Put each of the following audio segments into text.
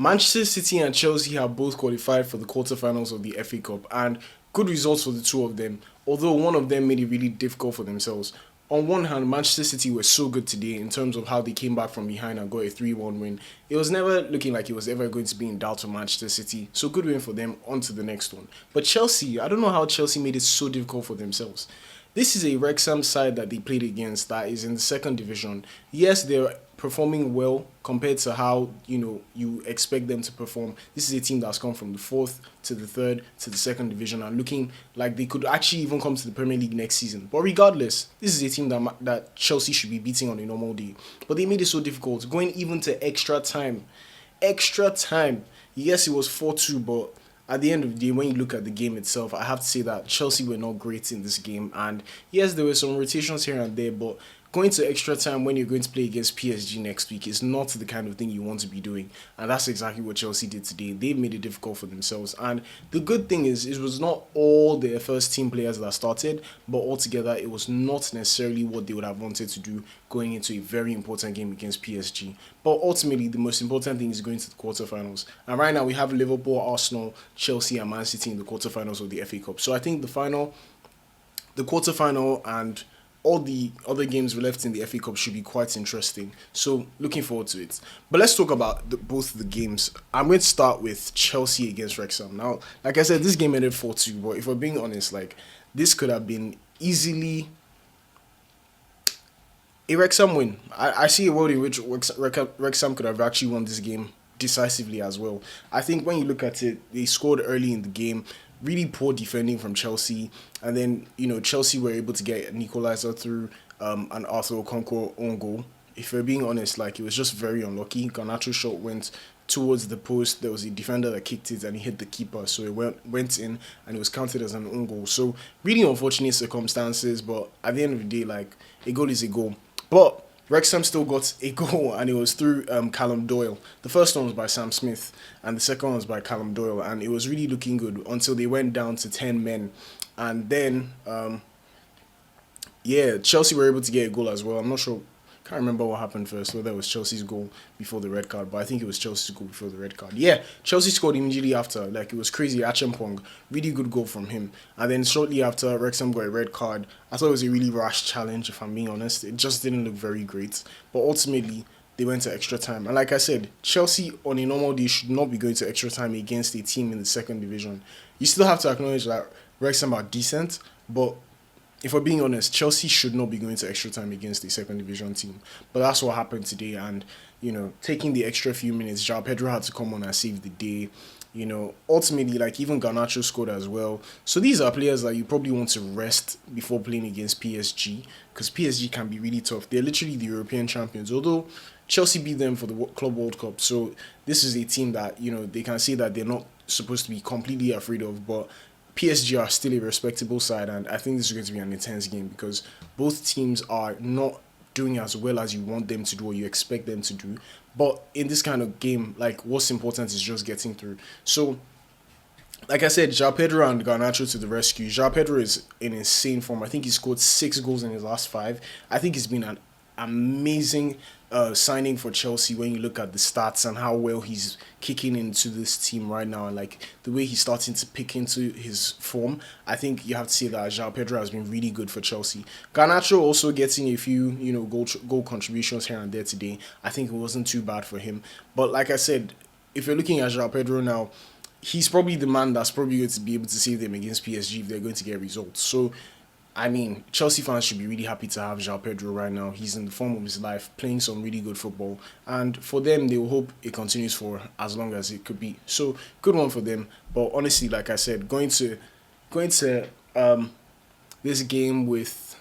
Manchester City and Chelsea have both qualified for the quarterfinals of the FA Cup, and good results for the two of them, although one of them made it really difficult for themselves. On one hand, Manchester City were so good today in terms of how they came back from behind and got a 3-1 win. It was never looking like it was ever going to be in doubt for Manchester City, so good win for them, on to the next one. But Chelsea, I don't know how Chelsea made it so difficult for themselves. This is a Wrexham side that they played against that is in the second division. Yes, they're performing well compared to how you expect them to perform. This is a team that's come from the fourth to the third to the second division and looking like they could actually even come to the Premier League next season. But regardless, this is a team that Chelsea should be beating on a normal day. But they made it so difficult, going even to extra time. Extra time. Yes, it was 4-2, but at the end of the day, when you look at the game itself, I have to say that Chelsea were not great in this game. And yes, there were some rotations here and there, but going to extra time when you're going to play against PSG next week is not the kind of thing you want to be doing. And that's exactly what Chelsea did today. They made it difficult for themselves. And the good thing is, it was not all their first team players that started, but altogether, it was not necessarily what they would have wanted to do going into a very important game against PSG. But ultimately, the most important thing is going to the quarterfinals. And right now, we have Liverpool, Arsenal, Chelsea, and Man City in the quarterfinals of the FA Cup. So I think the quarterfinal, and all the other games left in the FA Cup should be quite interesting. So looking forward to it. But let's talk about both the games. I'm going to start with Chelsea against Wrexham. Now, like I said, this game ended 4-2. But if we're being honest, this could have been easily a Wrexham win. I see a world in which Wrexham could have actually won this game decisively as well. I think when you look at it, they scored early in the game. Really poor defending from Chelsea, and then Chelsea were able to get an equalizer through an Arthur Okonkwo own goal. If we're being honest, it was just very unlucky. Garnacho's shot went towards the post. There was a defender that kicked it and he hit the keeper, so it went in and it was counted as an own goal. So really unfortunate circumstances, but at the end of the day, a goal is a goal. But Wrexham still got a goal, and it was through Callum Doyle. The first one was by Sam Smith, and the second one was by Callum Doyle, and it was really looking good until they went down to 10 men. And then, Chelsea were able to get a goal as well. I'm not sure, can't remember what happened first, whether it was Chelsea's goal before the red card, but I think it was Chelsea's goal before the red card. Yeah, Chelsea scored immediately after, it was crazy. Achimpong, really good goal from him. And then shortly after, Wrexham got a red card. I thought it was a really rash challenge, if I'm being honest. It just didn't look very great. But ultimately, they went to extra time. And like I said, Chelsea on a normal day should not be going to extra time against a team in the second division. You still have to acknowledge that Wrexham are decent, but if we're being honest, Chelsea should not be going to extra time against a second division team. But that's what happened today. And, taking the extra few minutes, João Pedro had to come on and save the day. Ultimately, even Garnacho scored as well. So these are players that you probably want to rest before playing against PSG, because PSG can be really tough. They're literally the European champions, although Chelsea beat them for the Club World Cup. So this is a team that, they can say that they're not supposed to be completely afraid of, but PSG are still a respectable side, and I think this is going to be an intense game because both teams are not doing as well as you want them to do or you expect them to do. But in this kind of game, what's important is just getting through. So, like I said, João Pedro and Garnacho to the rescue. João Pedro is in insane form. I think he scored 6 goals in his last 5. I think he's been an amazing signing for Chelsea when you look at the stats and how well he's kicking into this team right now, and the way he's starting to pick into his form. I think you have to say that João Pedro has been really good for Chelsea. Garnacho also getting a few goal contributions here and there today. I think it wasn't too bad for him. But like I said, if you're looking at João Pedro now, he's probably the man that's probably going to be able to save them against PSG if they're going to get results. So Chelsea fans should be really happy to have João Pedro right now. He's in the form of his life, playing some really good football. And for them, they will hope it continues for as long as it could be. So, good one for them. But honestly, like I said, going to this game with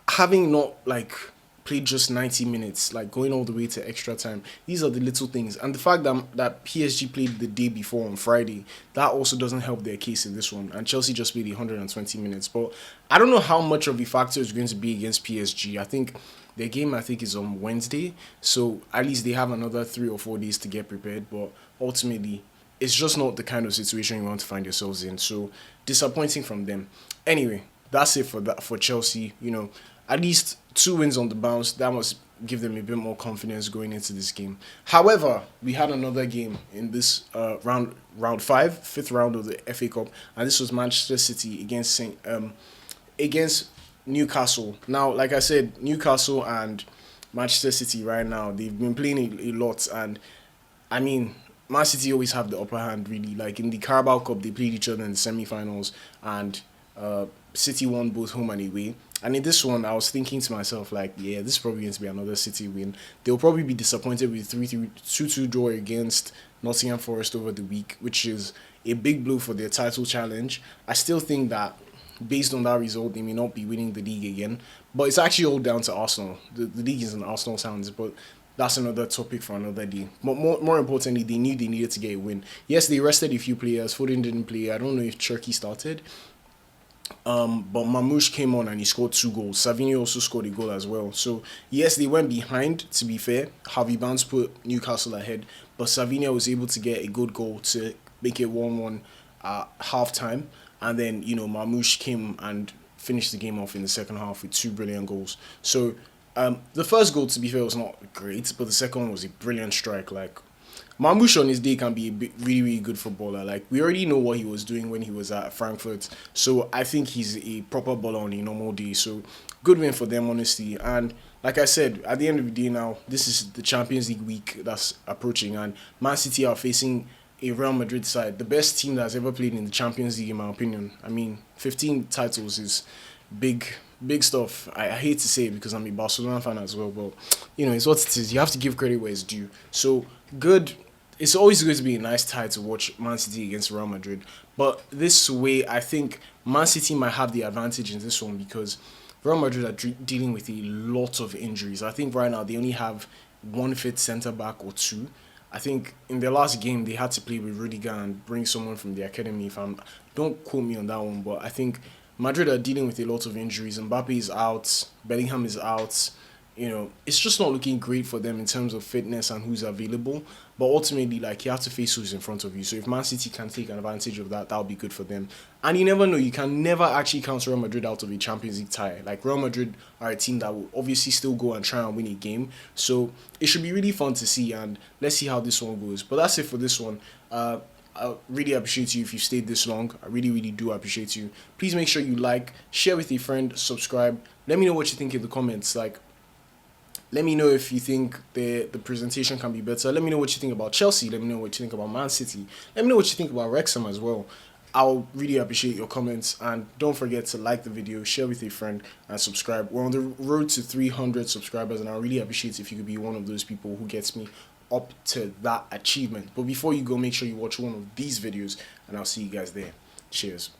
having not, played just 90 minutes, going all the way to extra time. These are the little things. And the fact that PSG played the day before on Friday, that also doesn't help their case in this one. And Chelsea just played 120 minutes. But I don't know how much of a factor is going to be against PSG. I think their game, is on Wednesday. So at least they have another 3 or 4 days to get prepared. But ultimately, it's just not the kind of situation you want to find yourselves in. So disappointing from them. Anyway, that's it for Chelsea. At least 2 wins on the bounce. That must give them a bit more confidence going into this game. However, we had another game in this round five, fifth round of the FA Cup, and this was Manchester City against Newcastle. Now, like I said, Newcastle and Manchester City right now, they've been playing a lot, and I mean, Man City always have the upper hand, really. Like in the Carabao Cup, they played each other in the semi-finals, and City won both home and away. And in this one, I was thinking to myself, like, yeah, this is probably going to be another City win. They'll probably be disappointed with 2-2 draw against Nottingham Forest over the week, which is a big blow for their title challenge. I still think that based on that result, they may not be winning the league again. But it's actually all down to Arsenal. The league is in Arsenal's hands, but that's another topic for another day. But more importantly, they knew they needed to get a win. Yes, they rested a few players. Foden didn't play. I don't know if Cherki started. But Marmoush came on and he scored 2 goals. Savinho also scored a goal as well. So, yes, they went behind, to be fair. Harvey Barnes put Newcastle ahead. But Savinho was able to get a good goal to make it 1-1 at half-time. And then, Marmoush came and finished the game off in the second half with 2 brilliant goals. So, the first goal, to be fair, was not great, but the second one was a brilliant strike. Like, Marmoush on his day can be a really, really good footballer. Like, we already know what he was doing when he was at Frankfurt. So, I think he's a proper baller on a normal day. So, good win for them, honestly. And, like I said, at the end of the day now, this is the Champions League week that's approaching. And Man City are facing a Real Madrid side, the best team that's ever played in the Champions League, in my opinion. I mean, 15 titles is big stuff. I hate to say it because I'm a Barcelona fan as well, but it's what it is. You have to give credit where it's due. So good. It's always going to be a nice tie to watch Man City against Real Madrid, but this way I think Man City might have the advantage in this one because Real Madrid are dealing with a lot of injuries. I think right now they only have one fit centre back or two. I think in their last game they had to play with Rudiger and bring someone from the academy. Don't quote me on that one, but I think Madrid are dealing with a lot of injuries. Mbappe is out, Bellingham is out. It's just not looking great for them in terms of fitness and who's available. But ultimately, like, you have to face who's in front of you. So if Man City can take advantage of that, that'll be good for them. And you never know, you can never actually count Real Madrid out of a Champions League tie. Like, Real Madrid are a team that will obviously still go and try and win a game. So it should be really fun to see, and let's see how this one goes. But that's it for this one. I really appreciate you if you stayed this long. I really, really do appreciate you. Please make sure you like, share with a friend, subscribe. Let me know what you think in the comments. Like, let me know if you think the presentation can be better. Let me know what you think about Chelsea. Let me know what you think about Man City. Let me know what you think about Wrexham as well. I'll really appreciate your comments. And don't forget to like the video, share with a friend, and subscribe. We're on the road to 300 subscribers, and I really appreciate if you could be one of those people who gets me up to that achievement. But before you go, make sure you watch one of these videos, and I'll see you guys there. Cheers.